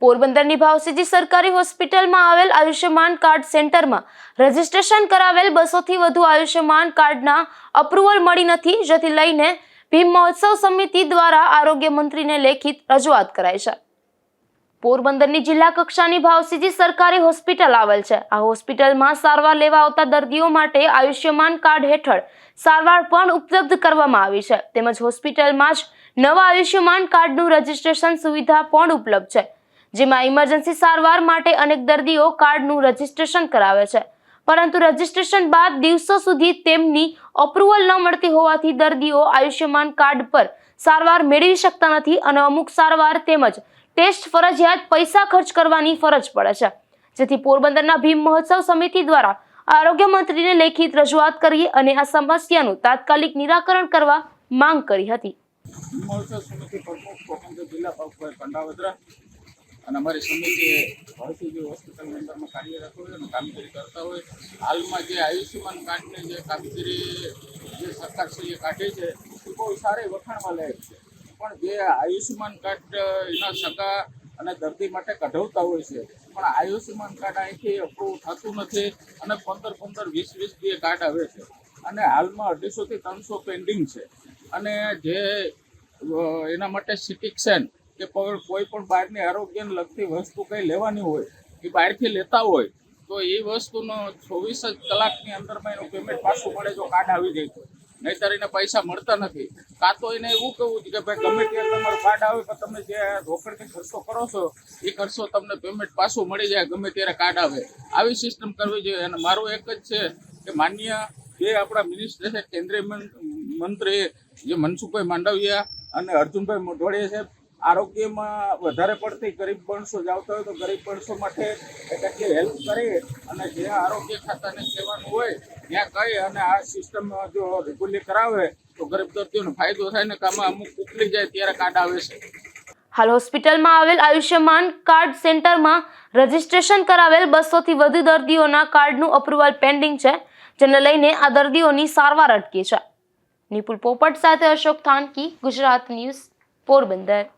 પોરબંદરની ભાવસીજી સરકારી હોસ્પિટલમાં આવેલ આયુષ્યમાન કાર્ડ સેન્ટરમાં રજીસ્ટ્રેશન કરાવેલ 200 થી વધુ આયુષ્યમાન કાર્ડના અપ્રુવલ મળી નથી, જેથી લઈને ભીમ મહોત્સવ સમિતિ દ્વારા આરોગ્ય મંત્રીને લેખિત રજૂઆત કરાઈ છે। પોરબંદરની જિલ્લા કક્ષાની ભાવસીજી સરકારી હોસ્પિટલ આવેલ છે। આ હોસ્પિટલમાં સારવાર લેવા આવતા દર્દીઓ માટે આયુષ્યમાન કાર્ડ હેઠળ સારવાર પણ ઉપલબ્ધ કરવામાં આવી છે, તેમજ હોસ્પિટલમાં જ નવા આયુષ્યમાન કાર્ડનું રજીસ્ટ્રેશન સુવિધા પણ ઉપલબ્ધ છે, જેમાં ઇમરજન્સી સારવાર માટે અનેક દર્દીઓ કાર્ડનું રજીસ્ટ્રેશન કરાવે છે, પરંતુ રજીસ્ટ્રેશન બાદ દિવસો સુધી તેમની અપ્રુવલ ન મળતી હોવાથી દર્દીઓ આયુષ્યમાન કાર્ડ પર સારવાર મેળવી શકતા નથી અને અમુક સારવાર તેમજ ટેસ્ટ ફરજિયાત પૈસા ખર્ચ કરવાની ફરજ પડે છે, જેથી પોરબંદરના ભીમ મહોત્સવ સમિતિ દ્વારા આરોગ્ય મંત્રીને લેખિત રજૂઆત કરી અને આ સમસ્યાનું તાત્કાલિક નિરાકરણ કરવા માંગ કરી હતી। મહોત્સવ સમિતિ પ્રમુખ પોરબંદર જિલ્લા ભાવભાઈ કંડાવદરા અને અમારી સમિતિ ભાવસીજી હોસ્પિટલની અંદરમાં કાર્યરત હોય અને કામગીરી કરતા હોય। હાલમાં જે આયુષ્યમાન કાર્ડની જે કામગીરી જે સરકારશ્રીએ કાઢી છે એ બહુ સારી વખાણવા લાયક છે, પણ જે આયુષ્યમાન કાર્ડ એના સગા અને દર્દી માટે કઢાવતા હોય છે, પણ આયુષ્યમાન કાર્ડ અહીંથી અપ્રૂવ થતું નથી અને 15-20 જે કાર્ડ આવે છે અને હાલમાં 250 થી 300 પેન્ડિંગ છે। અને જે એના માટે સિટીક્સેન કે કોઈ પણ બહારની આરોગ્યને લગતી વસ્તુ કંઈ લેવાની હોય એ બહારથી લેતા હોય તો એ વસ્તુનો 24 જ કલાકની અંદરમાં એનું પેમેન્ટ પાછું મળે જો કાર્ડ આવી જાય તો, નહીંતર એને પૈસા મળતા નથી। કાં તો એને એવું કહેવું છે કે ભાઈ ગમે ત્યારે તમારું કાર્ડ આવે પણ તમે જે રોકડથી ખર્ચો કરો છો એ ખર્ચો તમને પેમેન્ટ પાછું મળી જાય ગમે ત્યારે કાર્ડ આવે, આવી સિસ્ટમ કરવી જોઈએ। અને મારું એક જ છે કે માન્ય જે આપણા મિનિસ્ટર છે કેન્દ્રીય મંત્રી જે મનસુખભાઈ માંડવિયા અને અર્જુનભાઈ મોઢવાડિયા સાહેબ આરોગ્યમાં વધારે પડતી ગરીબ માણસો જ આવતા હોય તો ગરીબ માણસો માટે કેટલી હેલ્પ કરી અને જે આરોગ્ય ખાતાને કહેવાનું હોય ત્યાં કહી અને આ સિસ્ટમ જો રેગ્યુલર કરાવે તો ગરીબ દર્દીઓને ફાયદો થાય ને કામ અમુક ઉકલી જાય ત્યારે કાર્ડ આવે છે। હાલ હોસ્પિટલમાં આવેલ આયુષ્યમાન કાર્ડ સેન્ટરમાં રજીસ્ટ્રેશન કરાવેલ 200 થી વધુ દર્દીઓના કાર્ડનું અપ્રુવલ પેન્ડિંગ છે, જેને લઈને આ દર્દીઓની સારવાર અટકી છે। નિપુલ પોપટ સાથે અશોક થાનકી, ગુજરાત ન્યૂઝ, પોરબંદર।